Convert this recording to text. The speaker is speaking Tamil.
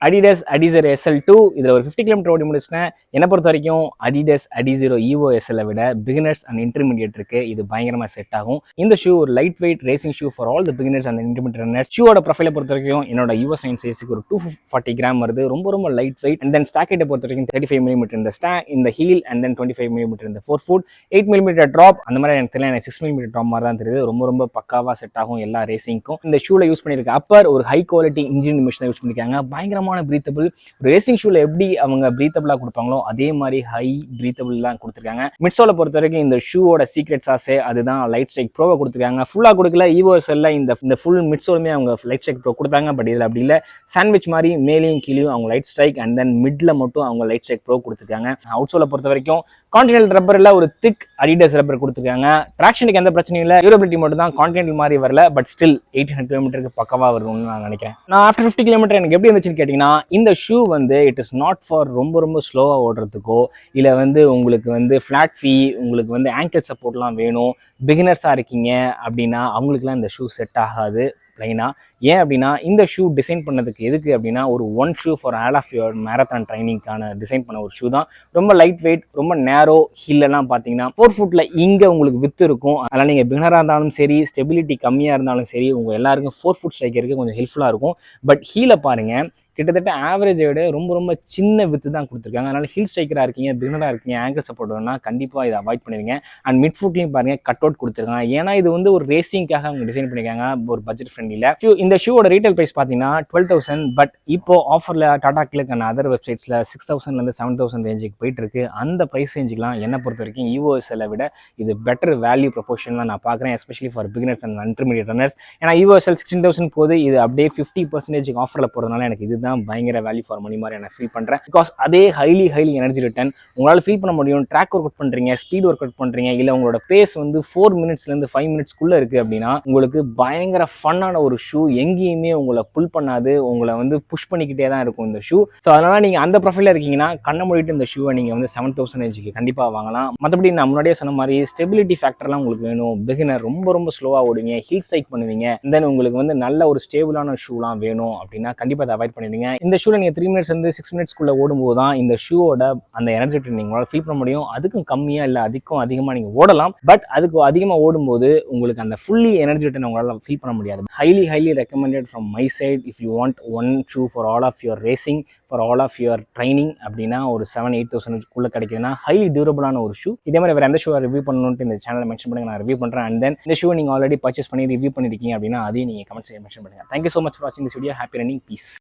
Adidas Adizero SL2 இதில் ஒரு 50 கிலோமீட்டர் ஓடி முடிச்சிட்டேன். என்னை பொறுத்த வரைக்கும் Adidas Adizero Evo SL விட பிகினர்ஸ் அண்ட் இன்டர்மீடியட் இருக்கு. இது பயங்கரமாக செட் ஆகும். இந்த ஷூ ஒரு light weight racing shoe for all the beginners and intermediate runners. ஷூவோட ப்ரொஃபைலை பொறுத்த வரைக்கும் என்னோட யூஎஸ் சைன் சைஸுக்கு ஒரு 240 கிராம் வருது. ரொம்ப லைட் வெயிட். அண்ட் தென் ஸ்டாக்கெட்டை பொறுத்த வரைக்கும் 35 மில்லிமீட்டர் இந்த ஸ்டாக் இந்த ஹீல் அண்ட் தென் 25 மில்லிமீட்டர் இந்த 4 ஃபுட் 8 மில்லிமீட்டர் ட்ராப். அந்த மாதிரி எனக்கு தெரியல, எனக்கு 6 மில்லிமீட்டர் ட்ராப் மாதிரி தான் தெரியுது. ரொம்ப பக்காவாக செட் ஆகும் எல்லா ரேசிங்க்கும். இந்த ஷூவில் யூஸ் பண்ணியிருக்க அப்பர் ஒரு ஹை குவாலிட்டி இன்ஜின் மிஷினை யூஸ் பண்ணியிருக்காங்க. பயங்கரமான பிரீத்தபிள். ஒரு ரேசிங் ஷூல எப்படி அவங்க பிரீத்தபிளா கொடுப்பாங்களோ அதே மாதிரி ஹை பிரீத்தபிள் தான் கொடுத்துருக்காங்க. மிட்சோல பொறுத்த வரைக்கும் இந்த ஷூவோட சீக்ரெட் சாஸே அதுதான் லைட் ஸ்ட்ரைக் ப்ரோவை கொடுத்துருக்காங்க. ஃபுல்லா கொடுக்கல. ஈவோஎஸ்எல்ல இந்த ஃபுல் மிட்சோலுமே அவங்க லைட் ஸ்ட்ரைக் ப்ரோ கொடுத்தாங்க. பட் இதில் அப்படி இல்லை. சாண்ட்விச் மாதிரி மேலேயும் கீழேயும் அவங்க லைட் ஸ்ட்ரைக் அண்ட் தென் மிட்ல மட்டும் அவங்க லைட் ஸ்ட்ரைக் ப்ரோ கொடுத்துருக்காங்க. அவுட்சோலை பொறுத்த வரைக்கும் கான்டினென்டல் ரப்பர்ல ஒரு திக் அடிடாஸ் ரப்பர் கொடுத்துருக்காங்க. டிராக்ஷனுக்கு எந்த பிரச்சனையும் இல்லை. டியூரபிலிட்டி மட்டும் தான் கான்டினென்டல் மாதிரி வரல. பட் ஸ்டில் 800 கிலோமீட்டருக்கு பக்கவா வரும்னு நான் நினைக்கிறேன். நான் ஆஃப்டர் 50 கிலோமீட்டர் எனக்கு எப்படி இருந்துச்சுன்னு கேட்டிங்கன்னா, இந்த ஷூ வந்து இட் இஸ் நாட் ஃபார் ரொம்ப ஸ்லோவாக ஓடுறதுக்கோ இல்லை உங்களுக்கு ஃப்ளாட் ஃபீ உங்களுக்கு ஆங்கிள் சப்போர்ட்லாம் வேணும், பிகினர்ஸாக இருக்கீங்க அப்படின்னா அவங்களுக்குலாம் இந்த ஷூ செட் ஆகாது ப்ளைனா. ஏன் அப்படின்னா இந்த ஷூ டிசைன் பண்ணதுக்கு எதுக்கு அப்படின்னா ஒரு one shoe for all of your marathon ட்ரைனிங்கான டிசைன் பண்ண ஒரு ஷூ தான். ரொம்ப லைட் வெயிட், ரொம்ப நேரோ. ஹீல்லாம் பார்த்தீங்கன்னா 4 ஃபுட்டில் இங்கே உங்களுக்கு வித்து இருக்கும். அதனால் நீங்கள் பிகினராக இருந்தாலும் சரி, ஸ்டெபிலிட்டி கம்மியாக இருந்தாலும் சரி, உங்கள் எல்லாருக்கும் 4 ஃபுட் ஸ்ட்ரைக்கருக்கு கொஞ்சம் ஹெல்ப்ஃபுல்லாக இருக்கும். பட் ஹீலை பாருங்கள், கிட்டத்தட்ட ஆவரேஜை விட ரொம்ப சின்ன வித்து தான் கொடுத்துருக்காங்க. அதனால் ஹில் ஸ்ட்ரைக்கராக இருக்கீங்க, பிகினராக இருக்கீங்க, ஆங்கிள் சப்போர்ட் வேணும்னா கண்டிப்பாக இதை அவாய்ட் பண்ணிடுங்க. அண்ட் மிட் ஃபுட்லையும் பாருங்கள் கட் அவுட் கொடுத்துருக்காங்க. ஏன்னா இது ஒரு ரேசிங்காக அவங்க டிசைன் பண்ணியிருக்காங்க, ஒரு பட்ஜெட் ஃப்ரெண்ட்லியில். இந்த ஷூவோட ரீட்டைல் ப்ரைஸ் பார்த்தீங்கன்னா 12,000. பட் இப்போ ஆஃபரில் டாடா கிளிக் அண்ட் அதர் வெப்சைட்ஸில் 6,000 7,000 ரேஞ்சுக்கு போயிட்டு இருக்கு. அந்த ப்ரைஸ் ரேஞ்சுக்கலாம் என்னை பொறுத்த வரைக்கும் ஈவோஎஸ்எல்லை விட இது பெட்டர் வேல்யூ ப்ரொபோஷன் தான் நான் பார்க்குறேன், especially for beginners and intermediate runners. ஏன்னா ஈவோஎஸ்எல் 16,000 போது, இது அப்படியே 50% ஆஃபரில் போகிறதுனால எனக்கு இது தான் பயங்கர வேல்யூ ஃபார் மணி மாதிரி நான் ஃபீல் பண்ணுறேன். பிகாஸ் அதே ஹைலி எனர்ஜி ரிட்டர்ன் உங்களால் ஃபீல் பண்ண முடியும். ட்ராக் ஒர்க் அவுட் பண்ணுறீங்க, ஸ்பீட் ஒர்க் அவுட் பண்ணுறீங்க, இல்லை உங்களோட பேஸ் 4 மினிட்ஸ்லேருந்து 5 மினிட்ஸ்க்குள்ளே இருக்குது அப்படின்னா உங்களுக்கு பயங்கர ஃபன்னான ஒரு ஷூ. எங்கேயுமே உங்களை புல் பண்ணாது, உங்களை புஷ் பண்ணிக்கிட்டே தான் இருக்கும் இந்த ஷூ. ஸோ அதனால் நீங்கள் அந்த ப்ரொஃபைலில் இருக்கீங்கன்னா கண்ணை மூடிட்டு இந்த ஷூவை நீங்கள் 7,000 ரேஞ்சுக்கு கண்டிப்பாக வாங்கலாம். மற்றபடி நான் முன்னாடியே சொன்ன மாதிரி ஸ்டெபிலிட்டி ஃபேக்டர்லாம் உங்களுக்கு வேணும், பிகினர் ரொம்ப ஸ்லோவாக ஓடுவீங்க, ஹீல் ஸ்ட்ரைக் பண்ணுவீங்க, தென் உங்களுக்கு நல்ல ஒரு ஸ்டேபிளான ஷூலாம் வேணும் அப்படின்னா கண்டிப்பாக அதை அவாய்ட் பண்ணிடுங்க. இந்த ஷூவில் நீங்கள் 3 மினிட்ஸ் 6 மினிட்ஸ்க்குள்ளே ஓடும்போது தான் இந்த ஷூவோட அந்த எனர்ஜி நீங்களால் ஃபீல் பண்ண முடியும். அதுக்கும் கம்மியாக இல்லை, அதுக்கும் அதிகமாக நீங்கள் ஓடலாம். பட் அதுக்கு அதிகமாக ஓடும்போது உங்களுக்கு அந்த ஃபுல்லி எனர்ஜி உங்களால் ஃபீல் பண்ண முடியாது. Highly recommended from my side. If you want one shoe for all of your racing, for all of your training அப்படின்னா ஒரு 7,000-8,000 கிடைக்குதுன்னா ஹைலி டியூரபிளான ஒரு ஷூ. இதே மாதிரி வேறு எந்த ஷூவை ரிவ்யூ பண்ணணும்னு இந்த சேனலில் மென்ஷன் பண்ணுங்க, நான் ரிவ்யூ பண்ணுறேன். அண்ட் தென் இந்த ஷூ நீங்கள் ஆல்ரெடி பர்ச்சேஸ் பண்ணி ரிவ்யூ பண்ணியிருக்கீங்க அப்படின்னா அதையும் நீங்கள் கமெண்ட்ஸ் மென்ஷன் பண்ணுங்கள். தேங்க்யூ ஸோ மச் ஃபார் வாட்சிங் this video. Happy running, piece.